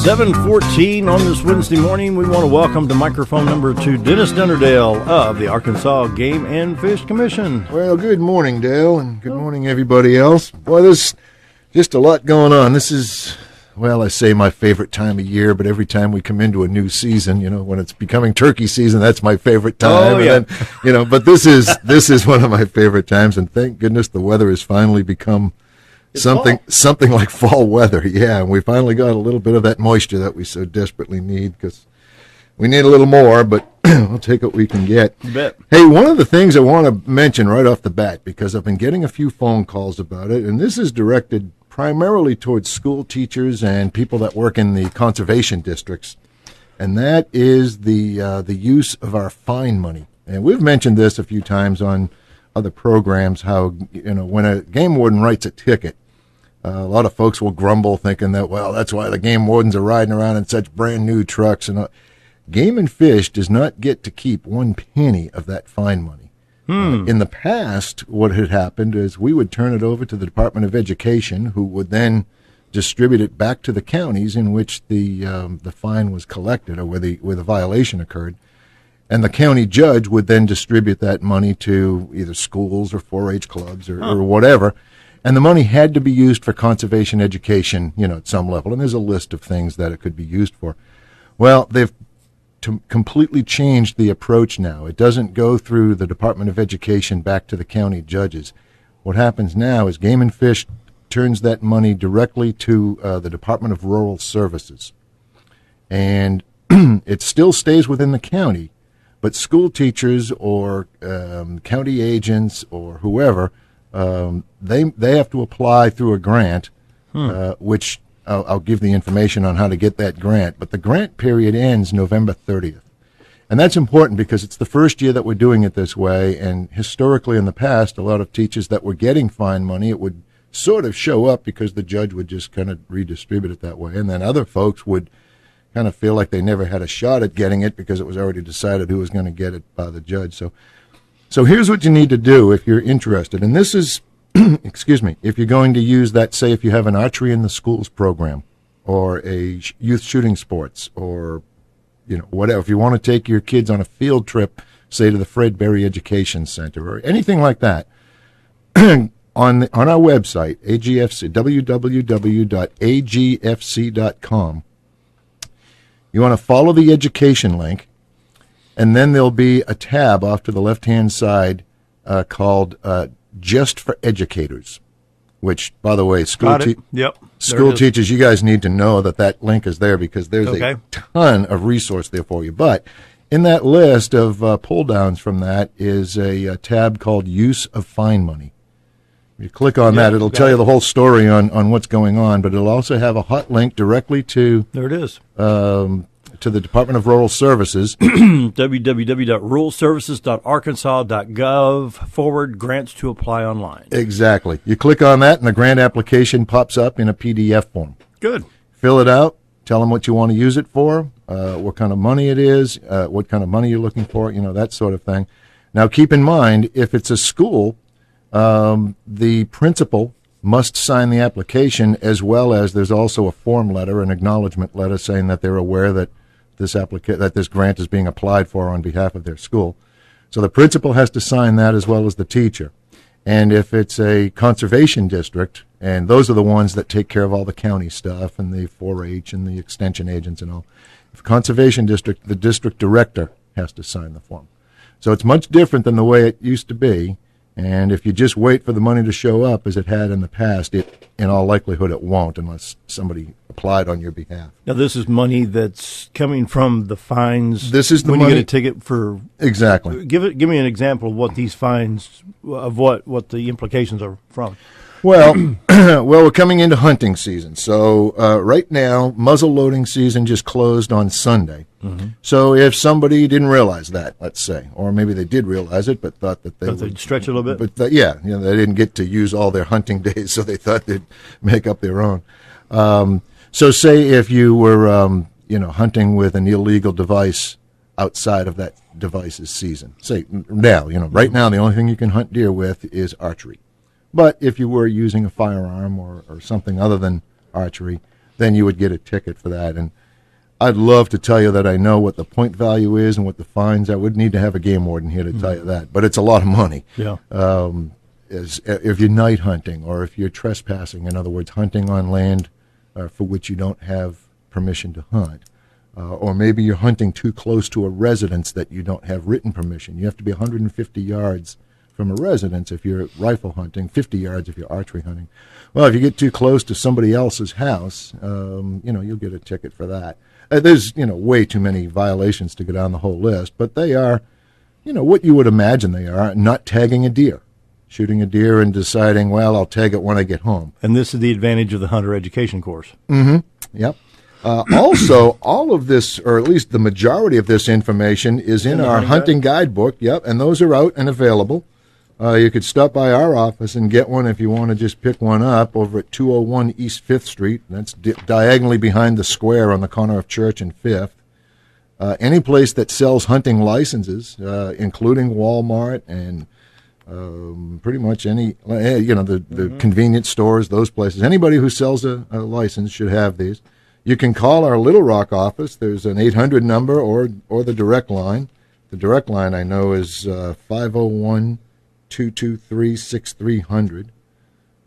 7:14 on this Wednesday morning. We want to welcome to microphone number 2 Denis Dunderdale of the Arkansas Game and Fish Commission. Well, good morning, Dale, and good morning, everybody else. Boy, there's just a lot going on. This is, well, I say my favorite time of year, but every time we come into a new season, when it's becoming turkey season, that's my favorite time. Oh, yeah. And then, but this is one of my favorite times, and thank goodness the weather has finally become something like fall weather. Yeah, and we finally got a little bit of that moisture that we so desperately need, because we need a little more, but we'll take what we can get. You bet. Hey, one of the things I want to mention right off the bat, because I've been getting a few phone calls about it, and this is directed primarily towards school teachers and people that work in the conservation districts, and that is the use of our fine money. And we've mentioned this a few times on other programs, how when a game warden writes a ticket, a lot of folks will grumble, thinking that, well, that's why the game wardens are riding around in such brand new trucks. And Game and Fish does not get to keep one penny of that fine money. In the past, what had happened is we would turn it over to the Department of Education, who would then distribute it back to the counties in which the fine was collected, or where the violation occurred. And the county judge would then distribute that money to either schools or 4-H clubs or whatever. And the money had to be used for conservation education, at some level. And there's a list of things that it could be used for. Well, they've completely changed the approach now. It doesn't go through the Department of Education back to the county judges. What happens now is Game and Fish turns that money directly to the Department of Rural Services. And it still stays within the county, but school teachers or county agents or whoever, they have to apply through a grant, which I'll give the information on how to get that grant. But the grant period ends November 30th. And that's important because it's the first year that we're doing it this way. And historically in the past, a lot of teachers that were getting fine money, it would sort of show up because the judge would just kind of redistribute it that way. And then other folks would kind of feel like they never had a shot at getting it because it was already decided who was going to get it by the judge. So here's what you need to do if you're interested. And this is, excuse me, if you're going to use that, say if you have an archery in the schools program or a youth shooting sports or, whatever. If you want to take your kids on a field trip, say to the Fred Berry Education Center or anything like that, on our website, AGFC, www.agfc.com, you want to follow the education link, and then there'll be a tab off to the left-hand side called Just for Educators, which, by the way, school teachers, you guys need to know that link is there because there's a ton of resource there for you. But in that list of pull-downs from that is a tab called Use of Fine Money. If you click on that, it'll tell you the whole story on what's going on, but it'll also have a hot link directly to there it is. To the Department of Rural Services. www.ruralservices.arkansas.gov/grants to apply online. Exactly. You click on that, and the grant application pops up in a PDF form. Good. Fill it out. Tell them what you want to use it for, what kind of money it is, what kind of money you're looking for, that sort of thing. Now, keep in mind, if it's a school, the principal must sign the application, as well as there's also a form letter, an acknowledgement letter saying that they're aware that this grant is being applied for on behalf of their school. So the principal has to sign that as well as the teacher. And if it's a conservation district, and those are the ones that take care of all the county stuff and the 4-H and the extension agents and all, if conservation district, the district director has to sign the form. So it's much different than the way it used to be. And if you just wait for the money to show up, as it had in the past, in all likelihood it won't unless somebody applied on your behalf. Now, this is money that's coming from the fines. This is the when money. You get a ticket for exactly. Give me an example of what these fines, of what the implications are from. Well, we're coming into hunting season. So right now, muzzle loading season just closed on Sunday. Mm-hmm. So if somebody didn't realize that, let's say, or maybe they did realize it, but thought that they'd stretch a little bit. But they didn't get to use all their hunting days, so they thought they'd make up their own. So say if you were, hunting with an illegal device outside of that device's season. Say now, right now the only thing you can hunt deer with is archery. But if you were using a firearm or something other than archery, then you would get a ticket for that. And I'd love to tell you that I know what the point value is and what the fines. I would need to have a game warden here to tell you that, but it's a lot of money. Yeah. If you're night hunting or if you're trespassing, in other words, hunting on land for which you don't have permission to hunt, or maybe you're hunting too close to a residence that you don't have written permission. You have to be 150 yards from a residence if you're rifle hunting, 50 yards if you're archery hunting. Well, if you get too close to somebody else's house, you'll get a ticket for that. There's, way too many violations to go down the whole list, but they are, what you would imagine they are, not tagging a deer, shooting a deer and deciding, well, I'll tag it when I get home. And this is the advantage of the hunter education course. Mm-hmm. Yep. Also, all of this, or at least the majority of this information, is in our hunting guidebook. Yep, and those are out and available. You could stop by our office and get one if you want to just pick one up over at 201 East 5th Street. That's diagonally behind the square on the corner of Church and 5th. Any place that sells hunting licenses, including Walmart and pretty much any, the convenience stores, those places. Anybody who sells a license should have these. You can call our Little Rock office. There's an 800 number or the direct line. The direct line I know is 501-223-6300.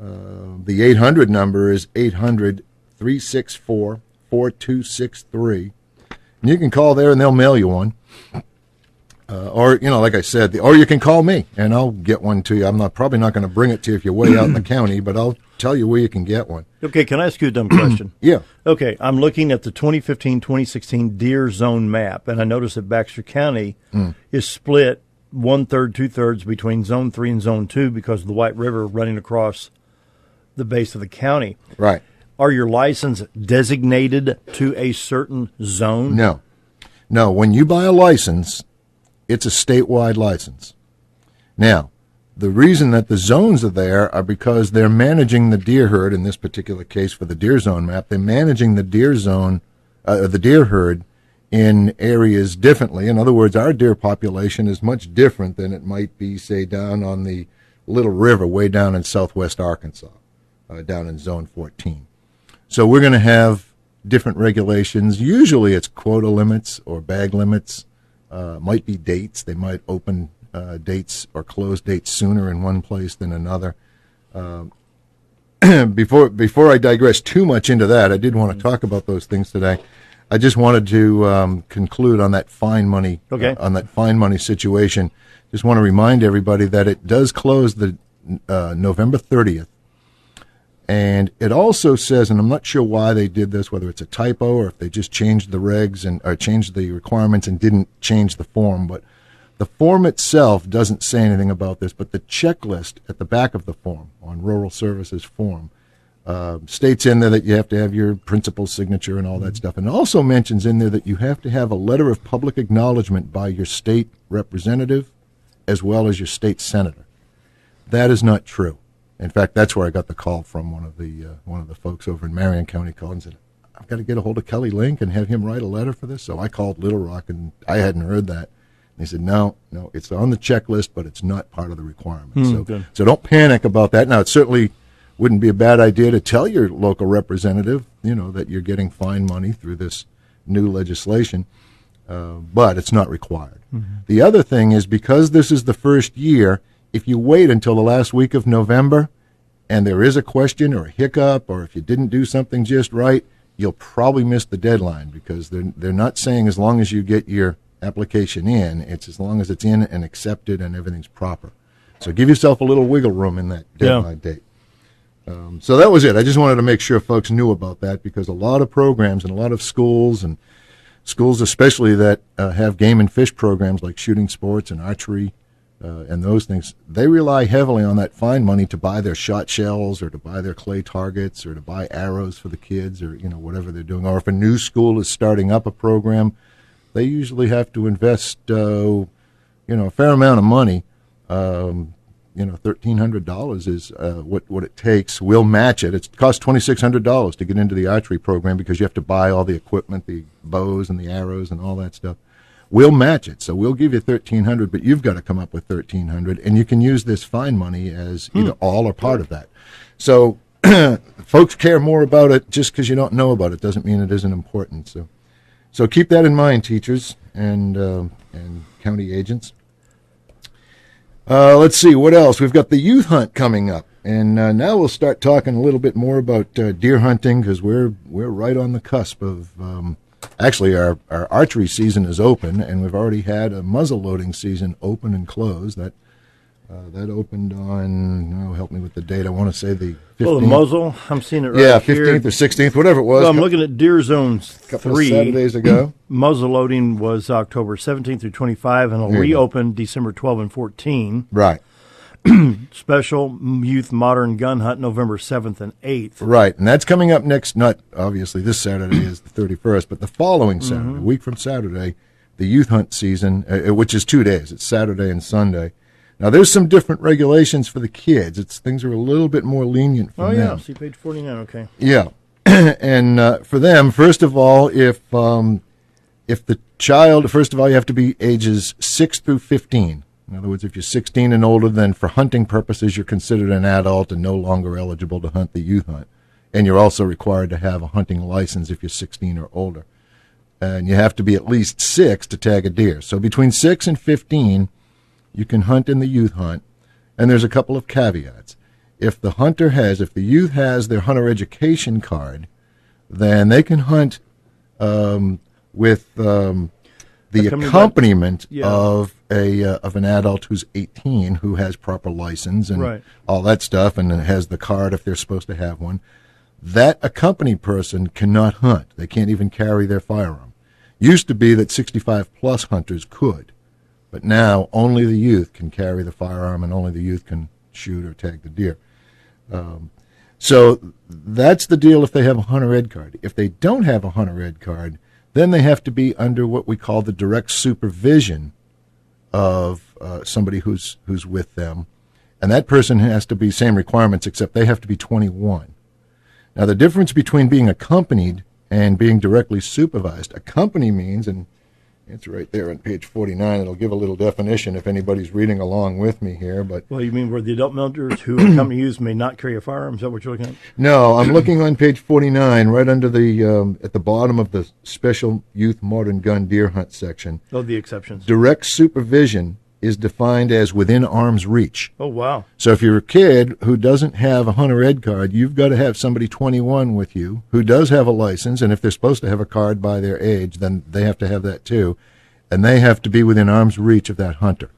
The 800 number is 800-364-4263. And you can call there and they'll mail you one. Or, like I said, or you can call me and I'll get one to you. I'm probably not going to bring it to you if you're way out in the county, but I'll tell you where you can get one. Okay, can I ask you a dumb question? Yeah. Okay, I'm looking at the 2015-2016 deer zone map, and I notice that Baxter County is split 1/3, 2/3 between Zone 3 and Zone 2 because of the White River running across the base of the county. Right. Are your license designated to a certain zone? No. When you buy a license, it's a statewide license. Now, the reason that the zones are there are because they're managing the deer herd, in this particular case for the deer zone map, they're managing the deer zone, the deer herd in areas differently. In other words, our deer population is much different than it might be, say, down on the Little River, way down in southwest Arkansas, down in Zone 14. So we're going to have different regulations. Usually it's quota limits or bag limits. Might be dates. They might open dates or close dates sooner in one place than another. Before I digress too much into that, I did want to talk about those things today. I just wanted to conclude on that fine money. Okay. On that fine money situation. Just want to remind everybody that it does close the November 30th. And it also says, and I'm not sure why they did this, whether it's a typo or if they just changed the regs or changed the requirements and didn't change the form, but the form itself doesn't say anything about this, but the checklist at the back of the form, on Rural Services form, states in there that you have to have your principal's signature and all that stuff. And it also mentions in there that you have to have a letter of public acknowledgement by your state representative as well as your state senator. That is not true. In fact, that's where I got the call from one of the folks over in Marion County called and said, I've got to get a hold of Kelly Link and have him write a letter for this. So I called Little Rock, and I hadn't heard that. And he said, no, it's on the checklist, but it's not part of the requirement. So don't panic about that. Now, it certainly wouldn't be a bad idea to tell your local representative, that you're getting fine money through this new legislation, but it's not required. Mm-hmm. The other thing is, because this is the first year, if you wait until the last week of November and there is a question or a hiccup, or if you didn't do something just right, you'll probably miss the deadline, because they're not saying as long as you get your application in, it's as long as it's in and accepted and everything's proper. So give yourself a little wiggle room in that deadline date. So that was it. I just wanted to make sure folks knew about that, because a lot of programs and a lot of schools, and schools especially that have game and fish programs like shooting sports and archery, and those things, they rely heavily on that fine money to buy their shot shells or to buy their clay targets or to buy arrows for the kids, or whatever they're doing. Or if a new school is starting up a program, they usually have to invest a fair amount of money. $1,300 is what it takes. We'll match it. It costs $2,600 to get into the archery program, because you have to buy all the equipment, the bows and the arrows and all that stuff. We'll match it, so we'll give you $1,300, but you've got to come up with $1,300, and you can use this fine money as either all or part of that. So folks care more about it. Just because you don't know about it doesn't mean it isn't important. So keep that in mind, teachers and county agents. Let's see, what else? We've got the youth hunt coming up. And now we'll start talking a little bit more about deer hunting, because we're right on the cusp of actually our archery season is open, and we've already had a muzzle loading season open and close. That opened on, help me with the date. I want to say the 15th. Oh, the muzzle. I'm seeing it right here. 15th or 16th, whatever it was. Well, I'm looking at Deer Zone 3. Saturdays ago. Muzzle loading was October 17th through 25, and it'll reopen December 12 and 14. Right. Special Youth Modern Gun Hunt November 7th and 8th. Right, and that's coming up next, not obviously this Saturday is the 31st, but the following Saturday, a week from Saturday, the youth hunt season, which is 2 days. It's Saturday and Sunday. Now, there's some different regulations for the kids. Things are a little bit more lenient for them. See page 49, okay. Yeah, and for them, first of all, if the child, first of all, you have to be ages 6 through 15. In other words, if you're 16 and older, then for hunting purposes, you're considered an adult and no longer eligible to hunt the youth hunt. And you're also required to have a hunting license if you're 16 or older. And you have to be at least 6 to tag a deer. So between 6 and 15, you can hunt in the youth hunt. And there's a couple of caveats. If the youth has their hunter education card, then they can hunt with the accompaniment of an adult who's 18 who has proper license and all that stuff, and has the card if they're supposed to have one. That accompanied person cannot hunt. They can't even carry their firearm. Used to be that 65-plus hunters could, but now only the youth can carry the firearm, and only the youth can shoot or tag the deer. So that's the deal if they have a hunter ed card. If they don't have a hunter ed card, then they have to be under what we call the direct supervision of somebody who's with them. And that person has to be same requirements, except they have to be 21. Now, the difference between being accompanied and being directly supervised, accompany means, and it's right there on page 49, it'll give a little definition if anybody's reading along with me here. But well, you mean where the adult members who accompany youth may not carry a firearm? Is that what you're looking at? No, I'm looking on page 49, right under the, at the bottom of the Special Youth Modern Gun Deer Hunt section. Oh, the exceptions. Direct supervision is defined as within arm's reach. Oh, wow. So if you're a kid who doesn't have a hunter ed card, you've got to have somebody 21 with you who does have a license, and if they're supposed to have a card by their age, then they have to have that too, and they have to be within arm's reach of that hunter.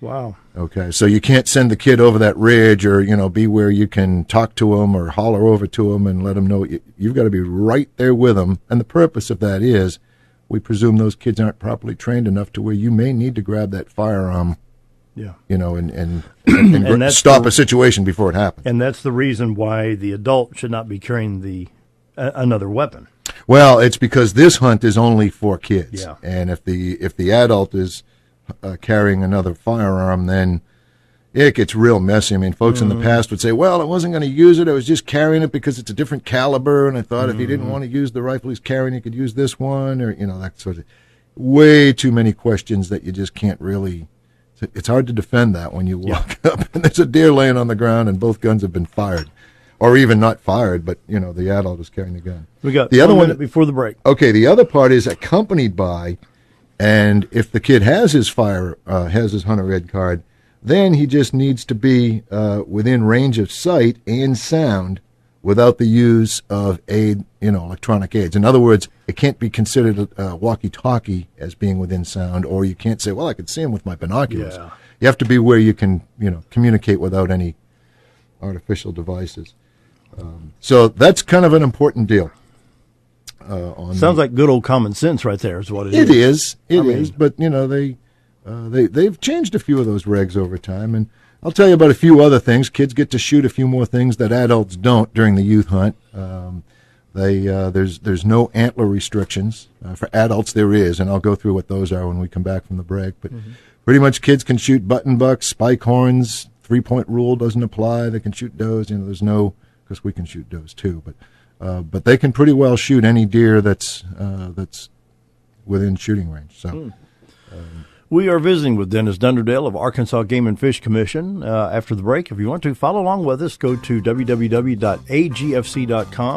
Wow. Okay, so you can't send the kid over that ridge or, be where you can talk to him or holler over to him and let him know. You've got to be right there with him, and the purpose of that is we presume those kids aren't properly trained enough to where you may need to grab that firearm, and stop a situation before it happens. And that's the reason why the adult should not be carrying another weapon. Well, it's because this hunt is only for kids. Yeah. And if the adult is carrying another firearm, then it gets real messy. I mean, folks in the past would say, well, I wasn't going to use it. I was just carrying it because it's a different caliber, and I thought if he didn't want to use the rifle he's carrying, he could use this one, or, that sort of way too many questions that you just can't really. It's hard to defend that when you walk up and there's a deer laying on the ground and both guns have been fired. Or even not fired, but, the adult is carrying the gun. We got the other one before the break. Okay, the other part is accompanied by, and if the kid has his has his hunter ed card, then he just needs to be within range of sight and sound without the use of electronic aids. In other words, it can't be considered a walkie-talkie as being within sound, or you can't say, well, I can see him with my binoculars. Yeah. You have to be where you can, communicate without any artificial devices. So that's kind of an important deal. Sounds like good old common sense right there is what it is. It is, but they've changed a few of those regs over time, and I'll tell you about a few other things. Kids get to shoot a few more things that adults don't during the youth hunt. There's no antler restrictions. For adults there is, and I'll go through what those are when we come back from the break. But pretty much kids can shoot button bucks, spike horns. 3-point rule doesn't apply. They can shoot does. There's no, because we can shoot does too, but they can pretty well shoot any deer that's within shooting range. So. We are visiting with Denis Dunderdale of Arkansas Game and Fish Commission. After the break, if you want to follow along with us, go to www.agfc.com.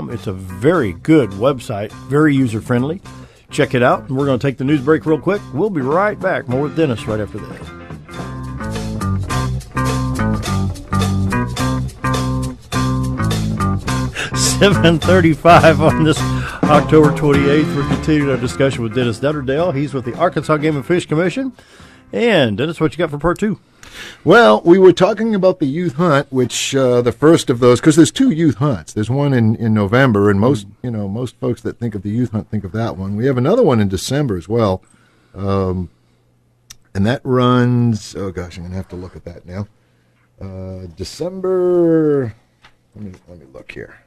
It's a very good website, very user-friendly. Check it out. We're going to take the news break real quick. We'll be right back. More with Denis right after this. $7:35 on this October 28th. We're continuing our discussion with Denis Dunderdale. He's with the Arkansas Game and Fish Commission. And, Denis, what you got for part two? Well, we were talking about the youth hunt, which the first of those, because there's two youth hunts. There's one in November, and most folks that think of the youth hunt think of that one. We have another one in December as well, and that runs. Oh gosh, I'm gonna have to look at that now. December. Let me look here.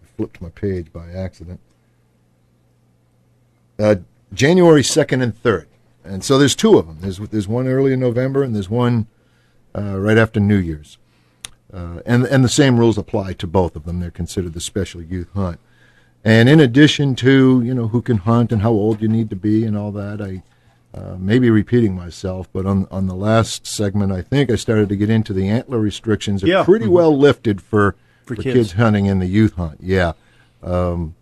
I flipped my page by accident. January 2nd and 3rd. And so there's two of them. There's one early in November, and there's one right after New Year's. And the same rules apply to both of them. They're considered the special youth hunt. And in addition to, who can hunt and how old you need to be and all that, I may be repeating myself, but on the last segment, I think I started to get into the antler restrictions are pretty well lifted for kids hunting in the youth hunt. Yeah. And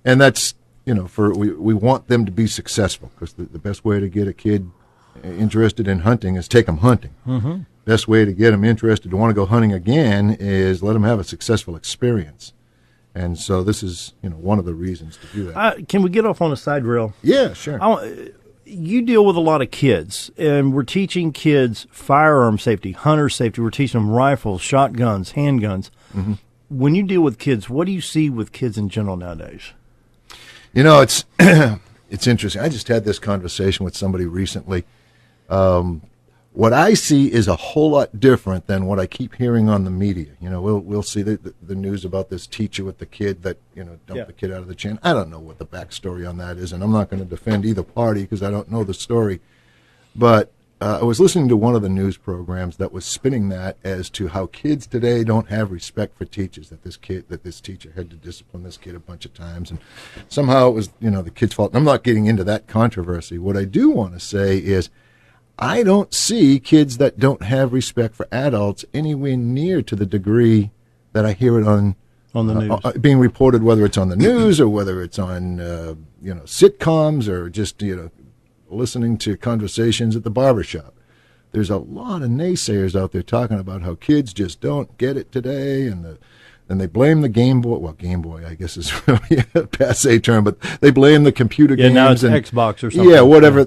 that's, we want them to be successful, because the best way to get a kid interested in hunting is take them hunting. Mm-hmm. Best way to get them interested to want to go hunting again is let them have a successful experience. And so this is, one of the reasons to do that. Can we get off on a side rail? Yeah, sure. You deal with a lot of kids, and we're teaching kids firearm safety, hunter safety. We're teaching them rifles, shotguns, handguns. Mm-hmm. When you deal with kids, what do you see with kids in general nowadays? It's it's interesting. I just had this conversation with somebody recently. What I see is a whole lot different than what I keep hearing on the media. We'll see the news about this teacher with the kid that dumped the kid out of the chain. I don't know what the backstory on that is, and I'm not going to defend either party because I don't know the story. But I was listening to one of the news programs that was spinning that as to how kids today don't have respect for teachers. That this teacher had to discipline this kid a bunch of times, and somehow it was the kid's fault. And I'm not getting into that controversy. What I do want to say is, I don't see kids that don't have respect for adults anywhere near to the degree that I hear it on the news being reported, whether it's on the news or whether it's on sitcoms or just listening to conversations at the barbershop. There's a lot of naysayers out there talking about how kids just don't get it today, and they blame the Game Boy. Well, Game Boy, I guess, is really a passé term, but they blame the computer games. Yeah, now it's Xbox or something. Yeah, whatever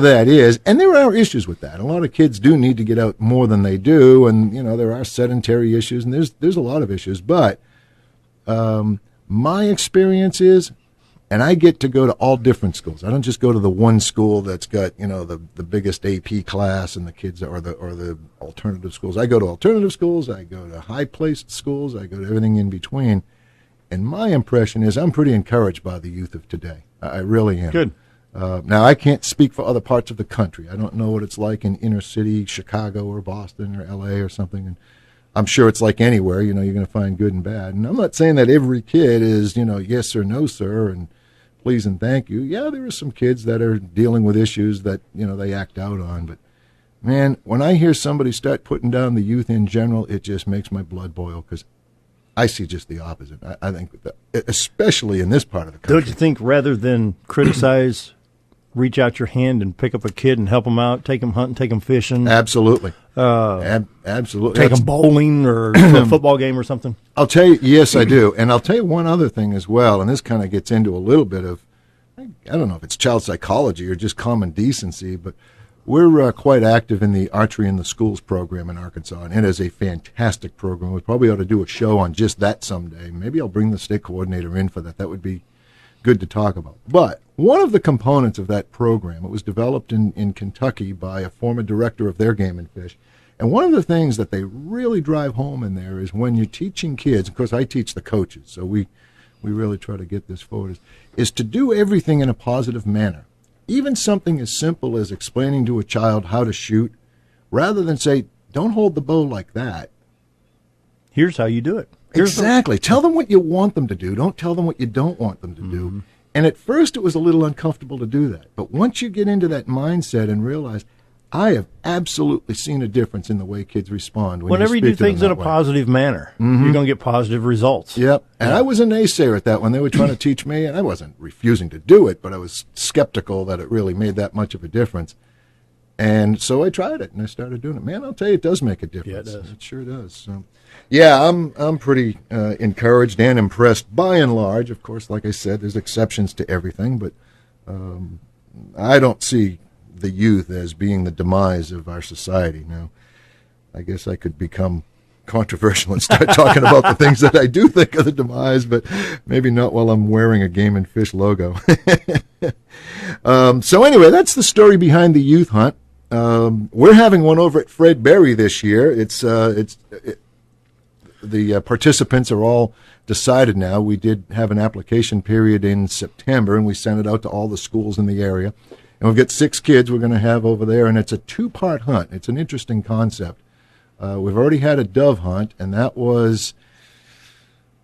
that is. And there are issues with that. A lot of kids do need to get out more than they do, and there are sedentary issues, and there's a lot of issues. But my experience is, and I get to go to all different schools. I don't just go to the one school that's got the biggest AP class and the kids or the alternative schools. I go to alternative schools. I go to high placed schools. I go to everything in between. And my impression is I'm pretty encouraged by the youth of today. I really am. Good. Now I can't speak for other parts of the country. I don't know what it's like in inner city Chicago or Boston or LA or something. And I'm sure it's like anywhere. You're going to find good and bad. And I'm not saying that every kid is yes or no sir and please and thank you. Yeah, there are some kids that are dealing with issues that, they act out on. But, man, when I hear somebody start putting down the youth in general, it just makes my blood boil, because I see just the opposite. I think, especially in this part of the country. Don't you think rather than criticize, reach out your hand and pick up a kid and help them out, take them hunting, take them fishing? Absolutely. Absolutely. Take them bowling or to a football game or something? I'll tell you, yes, I do. And I'll tell you one other thing as well, and this kind of gets into a little bit of, I don't know if it's child psychology or just common decency, but we're quite active in the Archery in the Schools program in Arkansas, and it is a fantastic program. We probably ought to do a show on just that someday. Maybe I'll bring the state coordinator in for that. That would be good to talk about. But one of the components of that program, it was developed in Kentucky by a former director of their Game and Fish. And one of the things that they really drive home in there is when you're teaching kids, of course I teach the coaches, so we really try to get this forward, is to do everything in a positive manner. Even something as simple as explaining to a child how to shoot, rather than say, don't hold the bow like that. Here's how you do it. Exactly. Tell them what you want them to do. Don't tell them what you don't want them to do. And at first it was a little uncomfortable to do that. But once you get into that mindset and realize, I have absolutely seen a difference in the way kids respond. Whenever you do things in a positive manner, you're going to get positive results. Yep. And I was a naysayer at that when they were trying to teach me, and I wasn't refusing to do it, but I was skeptical that it really made that much of a difference. And so I tried it, and I started doing it. Man, I'll tell you, it does make a difference. Yeah, it does. It sure does. So, yeah, I'm pretty encouraged and impressed by and large. Of course, like I said, there's exceptions to everything, but I don't see the youth as being the demise of our society. Now, I guess I could become controversial and start talking about the things that I do think are the demise, but maybe not while I'm wearing a Game and Fish logo. So anyway, that's the story behind the youth hunt. We're having one over at Fred Berry this year. The participants are all decided now. We did have an application period in September, and we sent it out to all the schools in the area. And we've got 6 kids we're going to have over there, and it's a 2-part hunt. It's an interesting concept. We've already had a dove hunt, and that was,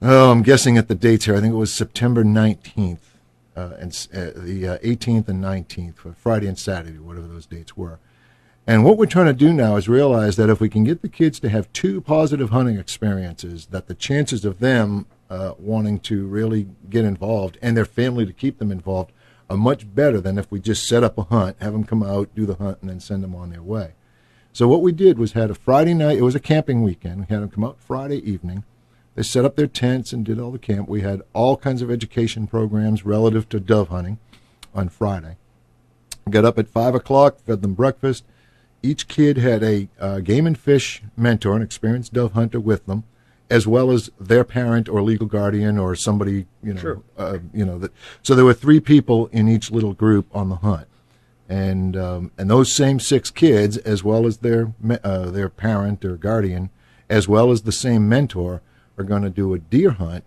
I'm guessing at the dates here, I think it was September 19th, and the 18th and 19th, for Friday and Saturday, whatever those dates were. And what we're trying to do now is realize that if we can get the kids to have 2 positive hunting experiences, that the chances of them wanting to really get involved and their family to keep them involved are much better than if we just set up a hunt, have them come out, do the hunt, and then send them on their way. So what we did was had a Friday night. It was a camping weekend. We had them come out Friday evening. They set up their tents and did all the camp. We had all kinds of education programs relative to dove hunting on Friday. Got up at 5 o'clock, fed them breakfast. Each kid had a game and fish mentor, an experienced dove hunter with them, as well as their parent or legal guardian or somebody, Sure. So there were 3 people in each little group on the hunt. And those same 6 kids, as well as their parent or guardian, as well as the same mentor, are going to do a deer hunt.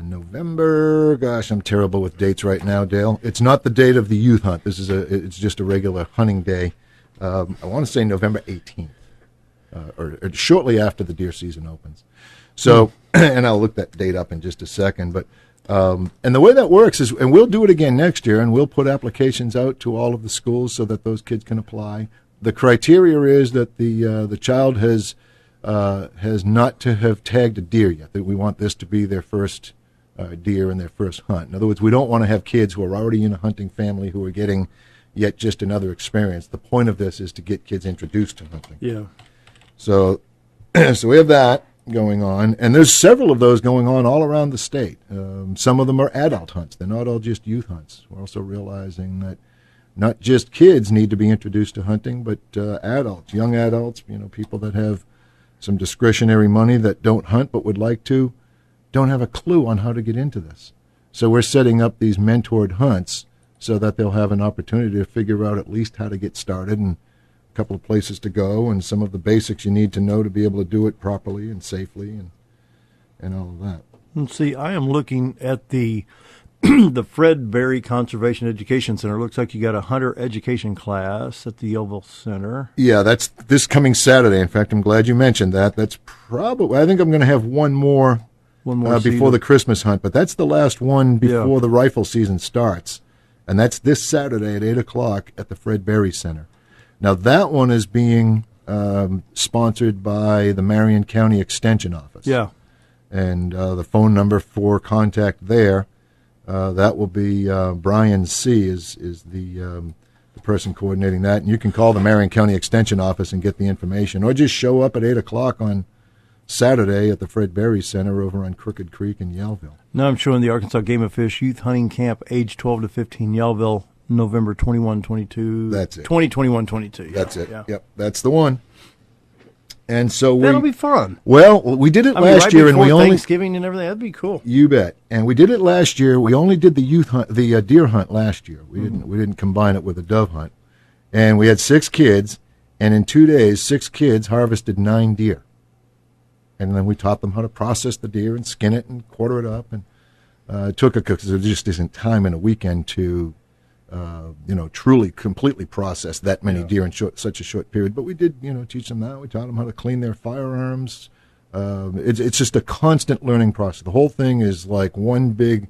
November. Gosh, I'm terrible with dates right now, Dale. It's not the date of the youth hunt. It's just a regular hunting day. I want to say November 18th, or shortly after the deer season opens. So, and I'll look that date up in just a second, but. And the way that works is, and we'll do it again next year, and we'll put applications out to all of the schools so that those kids can apply. The criteria is that the child has not to have tagged a deer yet. That we want this to be their first deer and their first hunt. In other words, we don't want to have kids who are already in a hunting family who are getting yet just another experience. The point of this is to get kids introduced to hunting. Yeah. So we have that going on, and there's several of those going on all around the state. Some of them are adult hunts. They're not all just youth hunts. We're also realizing that not just kids need to be introduced to hunting, but adults, young adults, people that have some discretionary money that don't hunt but would like to, don't have a clue on how to get into this. So we're setting up these mentored hunts so that they'll have an opportunity to figure out at least how to get started, and couple of places to go and some of the basics you need to know to be able to do it properly and safely and all of that. And see, I am looking at the the Fred Berry Conservation Education Center. It looks like you got a hunter education class at the Yeovil Center. Yeah, that's this coming Saturday. In fact, I'm glad you mentioned that. That's probably, I think I'm going to have one more before the Christmas hunt, but that's the last one before the rifle season starts. And that's this Saturday at 8 o'clock at the Fred Berry Center. Now, that one is being sponsored by the Marion County Extension Office. Yeah. And the phone number for contact there, that will be Brian C. is the person coordinating that. And you can call the Marion County Extension Office and get the information, or just show up at 8 o'clock on Saturday at the Fred Berry Center over on Crooked Creek in Yellville. Now I'm showing the Arkansas Game and Fish Youth Hunting Camp, age 12 to 15, Yellville, November 21-22. That's it. 2021-22. That's it. Yeah. Yep, that's the one. And so that'll be fun. Well, we did it last year, and we only Thanksgiving and everything. That'd be cool. You bet. And we did it last year. We only did the youth hunt, the deer hunt last year. We didn't combine it with a dove hunt. And we had 6 kids, and in 2 days, 6 kids harvested 9 deer. And then we taught them how to process the deer and skin it and quarter it up. And it took because there just isn't time in a weekend to truly, completely process that many deer in such a short period. But we did, teach them that. We taught them how to clean their firearms, It's just a constant learning process. The whole thing is like one big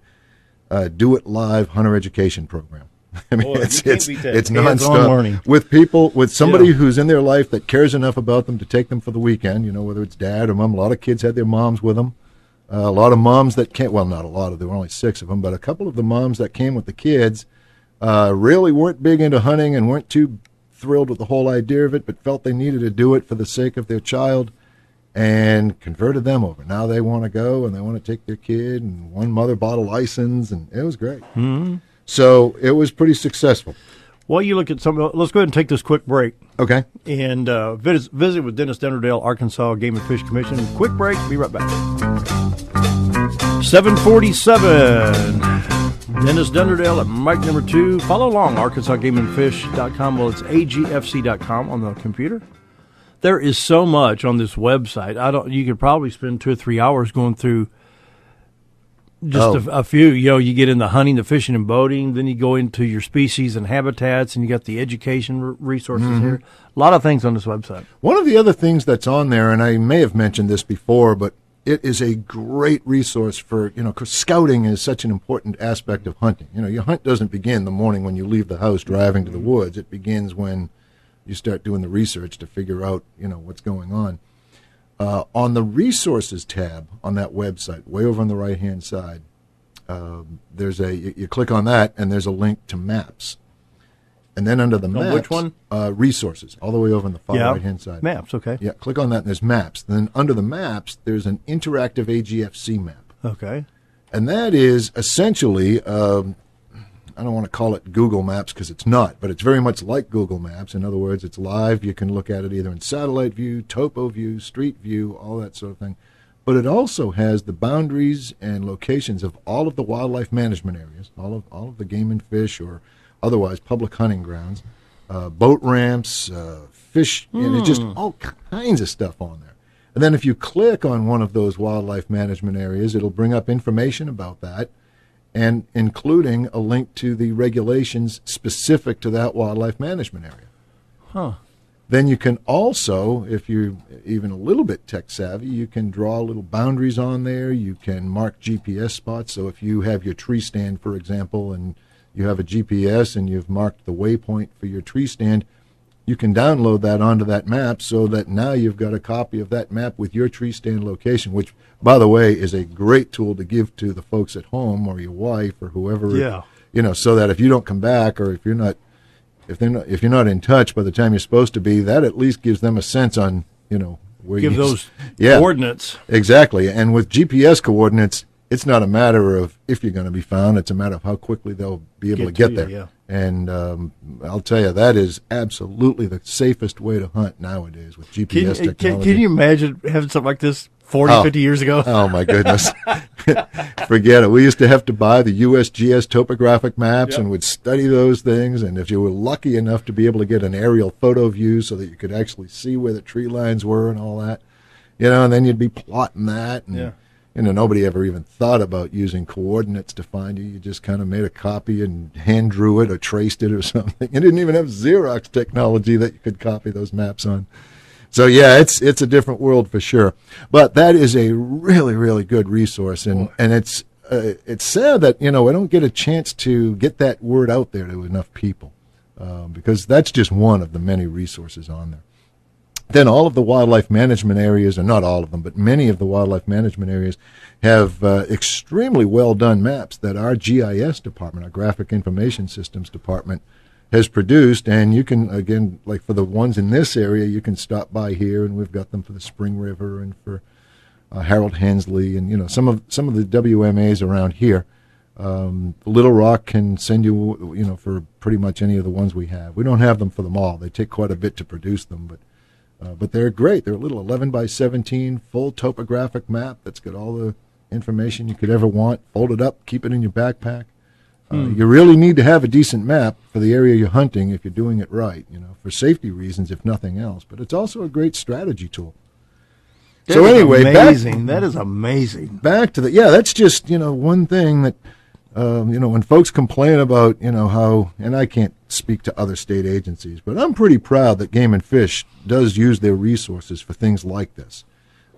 do-it-live hunter education program. I mean, Boy, it's hands-on nonstop learning. with somebody who's in their life that cares enough about them to take them for the weekend. You know, whether it's dad or mom. A lot of kids had their moms with them. A lot of moms that came, well, not a lot of, there were only 6 of them, but a couple of the moms that came with the kids really weren't big into hunting and weren't too thrilled with the whole idea of it, but felt they needed to do it for the sake of their child, and converted them over. Now they want to go and they want to take their kid, and one mother bought a license, and it was great. Mm-hmm. So it was pretty successful. Well, you look at some. Let's go ahead and take this quick break. Okay. And visit with Denis Dunderdale, Arkansas Game and Fish Commission. Quick break. Be right back. 747. Denis Dunderdale at mic number 2. Follow along, ArkansasGameandFish.com. Well, it's AGFC.com on the computer. There is so much on this website. You could probably spend 2 or 3 hours going through just a few. You know, you get into hunting, the fishing, and boating. Then you go into your species and habitats, and you got the education resources here. A lot of things on this website. One of the other things that's on there, and I may have mentioned this before, but it is a great resource for, you know, 'cause scouting is such an important aspect of hunting. You know, your hunt doesn't begin the morning when you leave the house driving to the woods. It begins when you start doing the research to figure out, you know, what's going on. On the resources tab on that website, way over on the right-hand side, there's you click on that, and there's a link to maps. And then under the maps, which one? Resources, all the way over on the far right-hand side. Maps, okay. Yeah, click on that, and there's maps. Then under the maps, there's an interactive AGFC map. Okay. And that is essentially, I don't want to call it Google Maps because it's not, but it's very much like Google Maps. In other words, it's live. You can look at it either in satellite view, topo view, street view, all that sort of thing. But it also has the boundaries and locations of all of the wildlife management areas, all of the game and fish or otherwise public hunting grounds, boat ramps, fish, and it's just all kinds of stuff on there. And then if you click on one of those wildlife management areas, it'll bring up information about that, and including a link to the regulations specific to that wildlife management area. Huh. Then you can also, if you're even a little bit tech savvy, you can draw little boundaries on there. You can mark GPS spots. So if you have your tree stand, for example, and you have a GPS and you've marked the waypoint for your tree stand, you can download that onto that map so that now you've got a copy of that map with your tree stand location, which, by the way, is a great tool to give to the folks at home or your wife or whoever, you know, so that if you don't come back or if you're not in touch by the time you're supposed to be, that at least gives them a sense on, you know, where give those coordinates. Exactly. And with GPS coordinates, it's not a matter of if you're going to be found, it's a matter of how quickly they'll be able to get there. Yeah. And I'll tell you, that is absolutely the safest way to hunt nowadays with GPS technology. Can you imagine having something like this 50 years ago? Oh, my goodness. Forget it. We used to have to buy the USGS topographic maps and would study those things. And if you were lucky enough to be able to get an aerial photo view so that you could actually see where the tree lines were and all that, you know, and then you'd be plotting that. And, you know, nobody ever even thought about using coordinates to find you. You just kind of made a copy and hand drew it or traced it or something. You didn't even have Xerox technology that you could copy those maps on. So, yeah, it's a different world for sure. But that is a really, really good resource. And it's sad that, you know, we don't get a chance to get that word out there to enough people because that's just one of the many resources on there. Then all of the wildlife management areas, or not all of them, but many of the wildlife management areas have extremely well-done maps that our GIS department, our Graphic Information Systems department, has produced. And you can, again, like for the ones in this area, you can stop by here, and we've got them for the Spring River and for Harold Hensley and, you know, some of the WMAs around here. Little Rock can send you, you know, for pretty much any of the ones we have. We don't have them for them all. They take quite a bit to produce them, but they're great. They're a little 11 by 17 full topographic map that's got all the information you could ever want. Fold it up, keep it in your backpack. You really need to have a decent map for the area you're hunting if you're doing it right, you know, for safety reasons, if nothing else. But it's also a great strategy tool. So anyway, that is amazing. Back to that's just, you know, one thing that, you know, when folks complain about, you know, how, and I can't speak to other state agencies, but I'm pretty proud that Game and Fish does use their resources for things like this.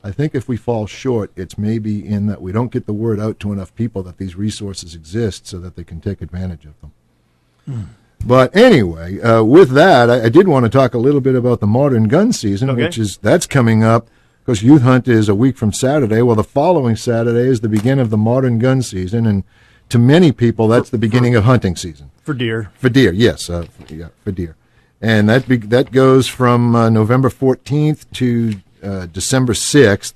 I think if we fall short, it's maybe in that we don't get the word out to enough people that these resources exist so that they can take advantage of them. But anyway, with that, I did want to talk a little bit about the modern gun season, that's coming up. Of course, Youth Hunt is a week from Saturday. Well, the following Saturday is the beginning of the modern gun season, and to many people, that's the beginning of hunting season. For deer. For deer, yes. For deer. And that goes from November 14th to December 6th.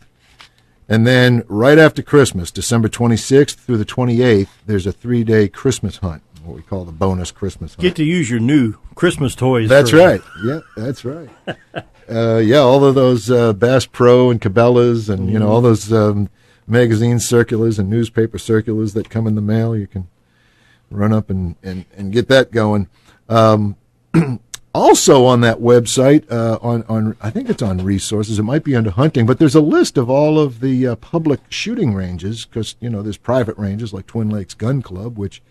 And then right after Christmas, December 26th through the 28th, there's a 3-day Christmas hunt, what we call the bonus Christmas hunt. Get to use your new Christmas toys. That's right. Yeah, that's right. All of those Bass Pro and Cabela's and, all those magazine circulars and newspaper circulars that come in the mail, you can run up and get that going. Also on that website, on I think it's on resources, it might be under hunting, but there's a list of all of the public shooting ranges, because, there's private ranges like Twin Lakes Gun Club, which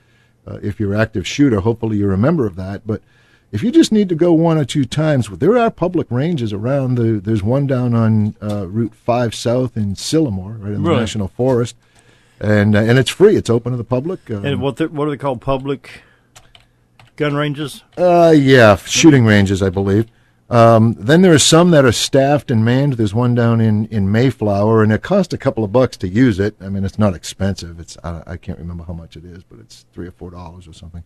if you're an active shooter, hopefully you're a member of that. But if you just need to go 1 or 2 times, there are public ranges around. There's one down on Route 5 South in Sillamore, right in the National Forest, and it's free. It's open to the public. And what are they called? Public gun ranges? Shooting ranges, I believe. Then there are some that are staffed and manned. There's one down in Mayflower, and it costs a couple of bucks to use it. I mean, it's not expensive. I can't remember how much it is, but it's $3 or $4 or something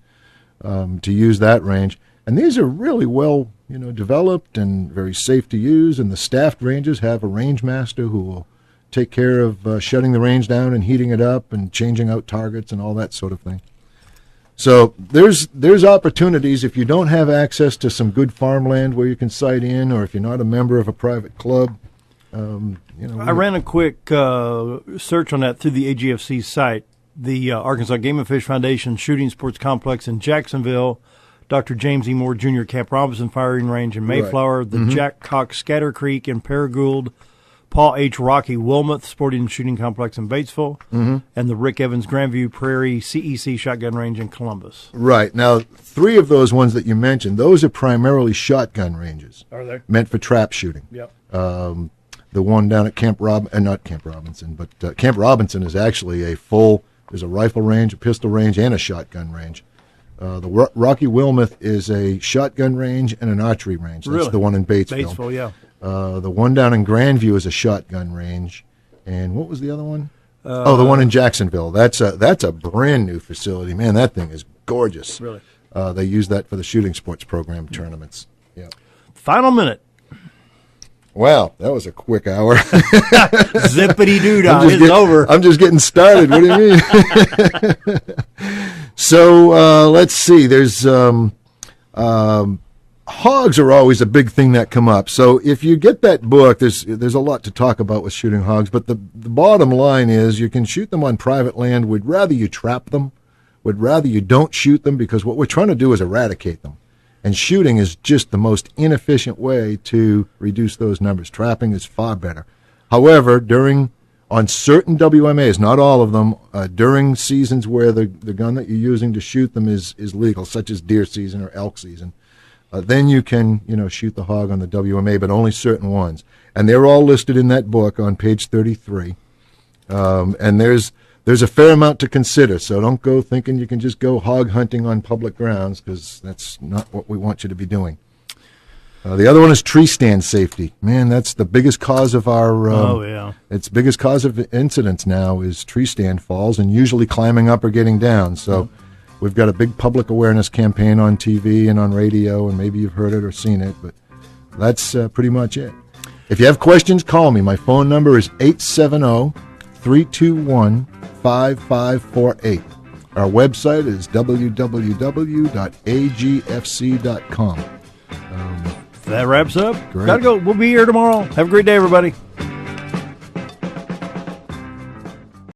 to use that range. And these are really well, developed and very safe to use. And the staffed ranges have a range master who will take care of shutting the range down and heating it up and changing out targets and all that sort of thing. So there's opportunities if you don't have access to some good farmland where you can sight in, or if you're not a member of a private club. I ran a quick search on that through the AGFC site. The Arkansas Game and Fish Foundation Shooting Sports Complex in Jacksonville, Dr. James E. Moore Jr. Camp Robinson Firing Range in Mayflower, the Jack Cox Scatter Creek in Paragould, Paul H. Rocky Wilmoth Sporting and Shooting Complex in Batesville, and the Rick Evans Grandview Prairie CEC Shotgun Range in Columbus. Right. Now, 3 of those ones that you mentioned, those are primarily shotgun ranges. Are they? Meant for trap shooting. Yep. The one down at not Camp Robinson, but Camp Robinson is actually there's a rifle range, a pistol range, and a shotgun range. The Rocky Wilmoth is a shotgun range and an archery range. That's the one in Batesville. Batesville, yeah. The one down in Grandview is a shotgun range. And what was the other one? The one in Jacksonville. That's a brand new facility. Man, that thing is gorgeous. Really? They use that for the shooting sports program tournaments. Yeah. Final minute. Wow, that was a quick hour. Zippity-doo-dah, it's over. I'm just getting started. What do you mean? So let's see. There's hogs are always a big thing that come up. So if you get that book, there's a lot to talk about with shooting hogs. But the bottom line is you can shoot them on private land. We'd rather you trap them. We'd rather you don't shoot them, because what we're trying to do is eradicate them. And shooting is just the most inefficient way to reduce those numbers. Trapping is far better. However, on certain WMAs, not all of them, during seasons where the gun that you're using to shoot them is legal, such as deer season or elk season, then you can shoot the hog on the WMA, but only certain ones. And they're all listed in that book on page 33. And there's a fair amount to consider, so don't go thinking you can just go hog hunting on public grounds, because that's not what we want you to be doing. The other one is tree stand safety. Man, that's the biggest cause of our it's biggest cause of incidents now is tree stand falls, and usually climbing up or getting down. So we've got a big public awareness campaign on TV and on radio, and maybe you've heard it or seen it, but that's pretty much it. If you have questions, call me. My phone number is 870-321-5548. Our website is www.agfc.com. That wraps up. Great. Gotta go. We'll be here tomorrow. Have a great day, everybody.